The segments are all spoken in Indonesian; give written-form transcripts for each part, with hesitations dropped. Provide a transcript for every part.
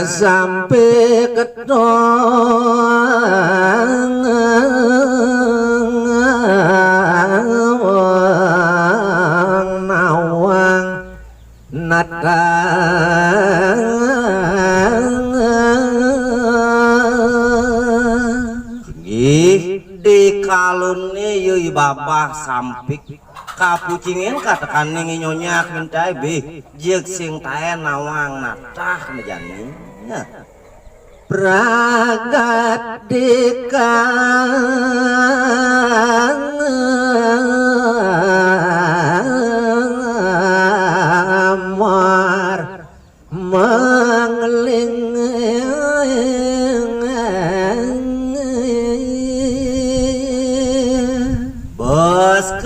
sampai ketong nawang natang di kalunnya yui babah sampik kapucingin katakan nih nyonya mintai be jek sing tae nawang natah mejani ya pragat di kamar mengling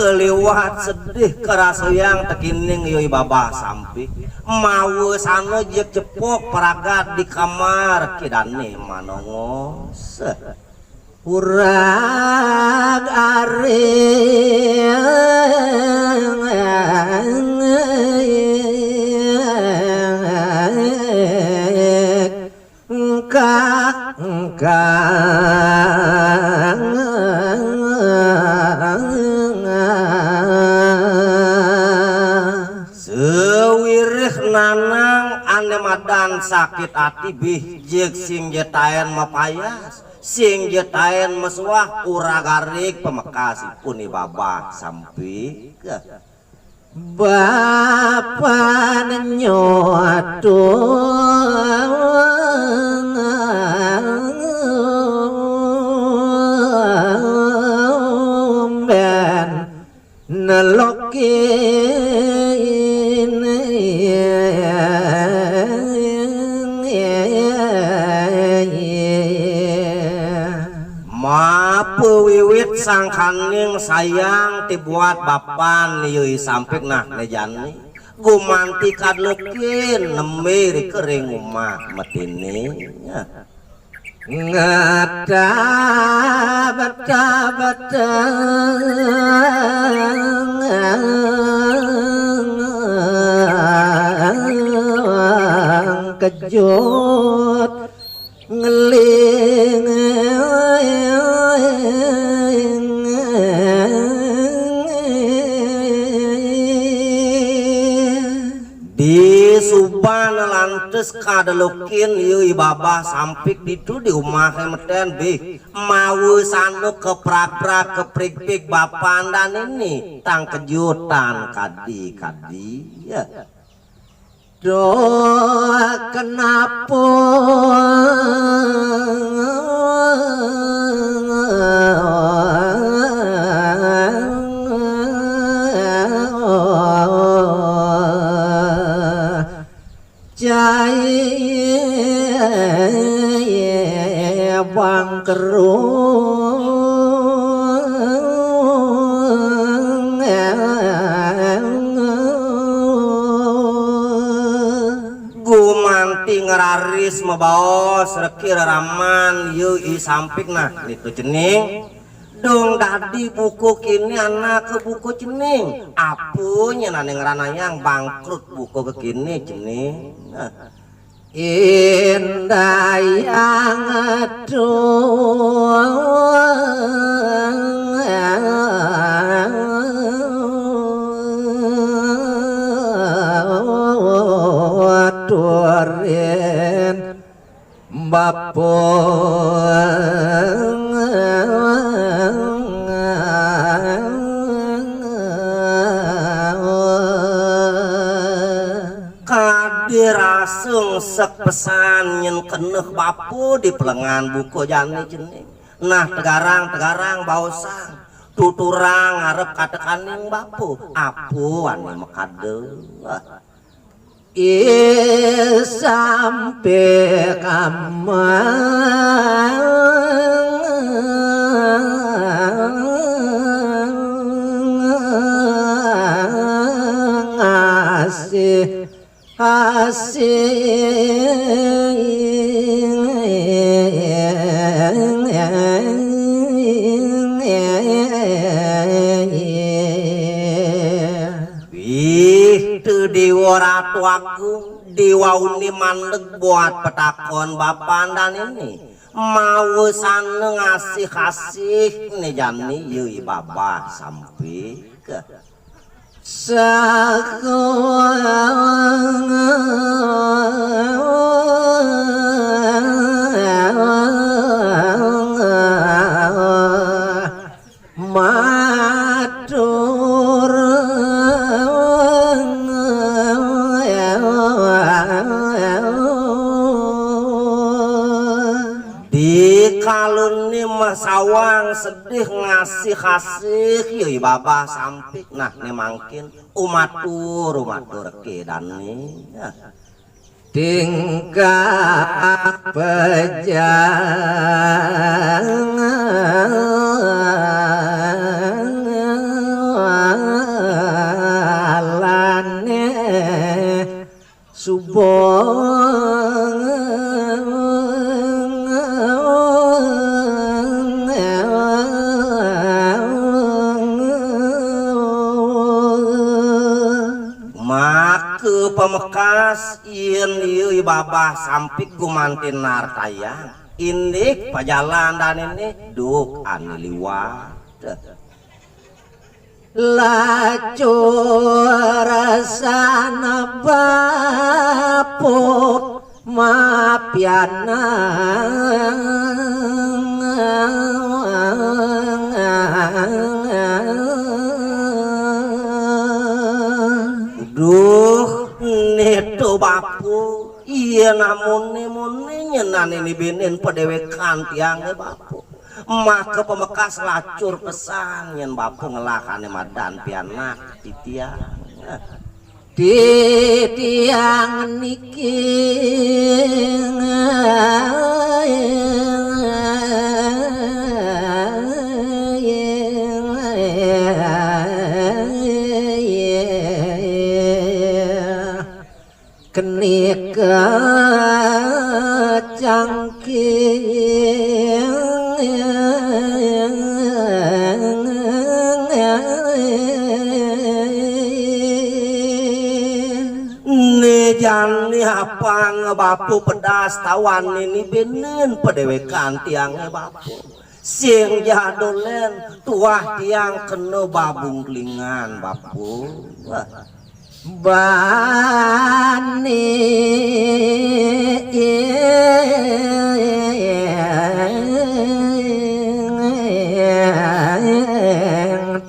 keliwat sedih kerasa yang tekining yoi babah sampai mau sano jep cepok peragat di kamar kidane manongos urag ari nanang ane madan sakit hati bih jek sing jetaen mapayas sing jetaen meswah uragarik pemekasi puni babah sampai ke bapak nyoto ben nelokin mapu wiwit sangkaning sayang tibuat bapan yui sampik nah lejani gumanti kadlukin nemir kering umah metini ngata bata bata kejut ngeling di suban lantes kadelukin yui babah sampik ditu di rumah meten bih mau sanu keprak-prak keprik-prik bapan dan ini tang kejutan kadi-kadi ya doa kenapa jaya bang kerung gumanti ngeraris mabaos rekir raman yui sampik nah itu cening dong tadi buku kini anak ke buku cening apunya naneng ranayang bangkrut buku kekini cening indah yang turin bapung dirasung sepesan yen keneh bapu di pelengan buku jani jening nah tegarang bausang tuturang ngarep katekaning bapu apu ane mekade sampai kamar ngasih itu di waratu aku diwauni mandeg buat petakon bapak dan ini mau sana ngasih kasih nih jani yui babah sampai ke matur di kalun ni masawang sedih ngasih kasih yoi babah sampik nah nih mangkin umatur ke dan nih ya. tingkah pejalane make pemekas ien ieu babah sampik gumantin nartayang indik pajalan dan ini duk anu liwat lacur sana bapuk mapiana duh neto bapu iya namun nyenan ini binin pedewekan tiangnya bapu maka pemekas lacur pesan yen bapu ngelakane madan pianak titiang di tiang niki kenik cangking jani apa ngebapu pedas tawan ini benen pedewekan tiangnya bapu siang jadolen tuah tiang kena babung kelingan bapu bani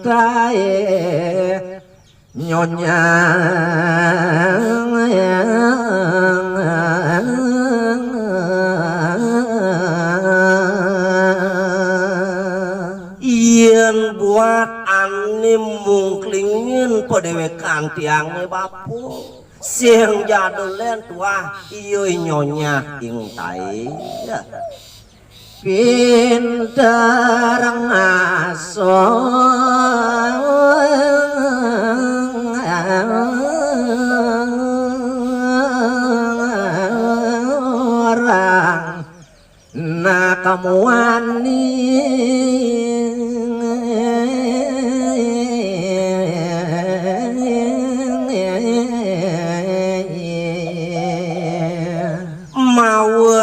tae nyonya yen buat anim mungklingin pedewekan tiangnya bapu siang jadolen tuah iyo nyonya ing tai ya. pinter ngaso orang nakamuani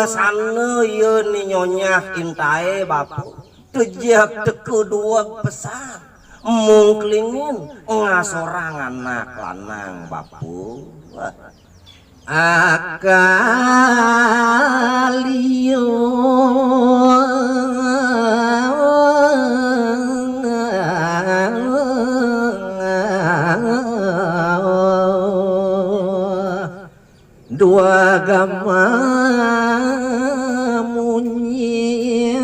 sana ye ni nyonya intae bapu tejak teku dua pesan mungklingin ngasorang anak lanang bapu akalio dua gama munyi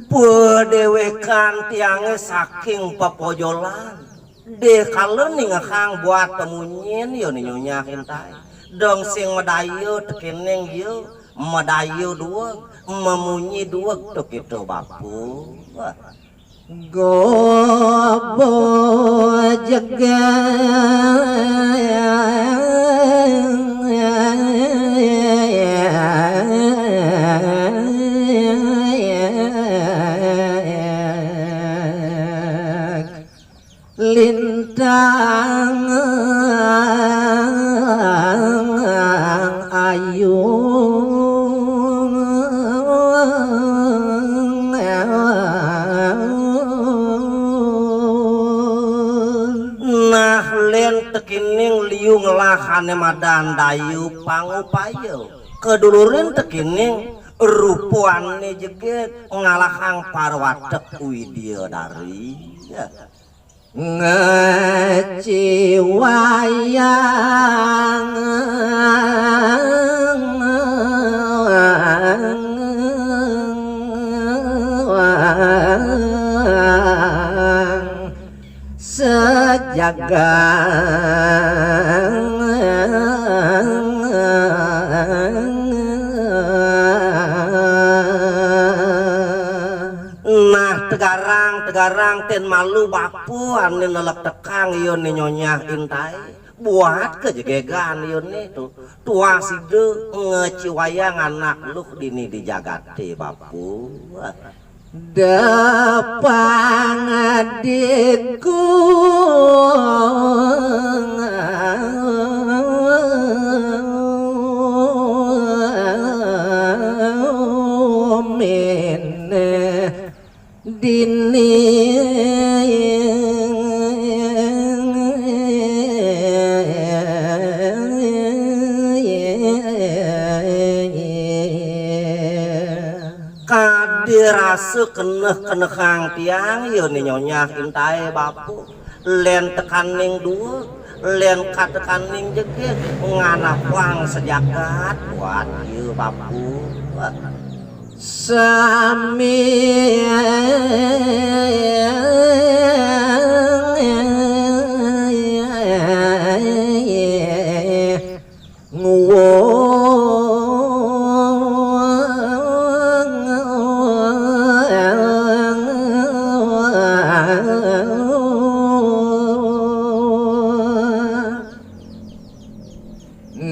pedewekan tiangnya saking papojolan deh kalau nih ngekang buat pemunyin yo nih nyonya kintai dong sing medayu tekeneng yo medayu dua memunyi dua tuh gitu bapu gobo jaga ane madan dayu pangupayo kedulurin tekining rupuane jeget ngalahang parwatek widya dari ya. Ngeci wayang sejagat tegarang ten malu bapu ane nelek tekang ieu ni nyonya intai buat kejegegan ieu ni tuh tua side ngeciwayang anak lu dini di jagate bapu dapang adikku dini kadirase keneh-kenehang tiang ieu ni nyonya intai bapu len tekaning dua len katekaning jeget nganapang sejagat buat ieu bapu sami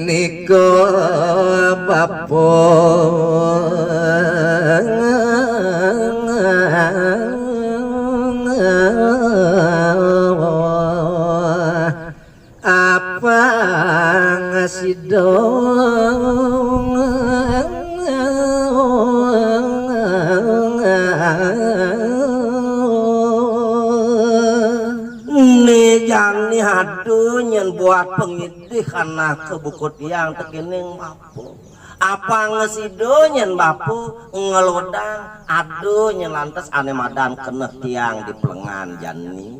niko bapo apa ngasih dong nih jani haduh nyen buat pengidih karena kebukut yang tekining bapu apa ngesido nyen bapu ngelodang aduh nyen lantas ane madan keneh tiang di pelengan jani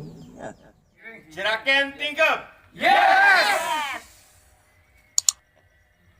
Siraken tingkep. Yes.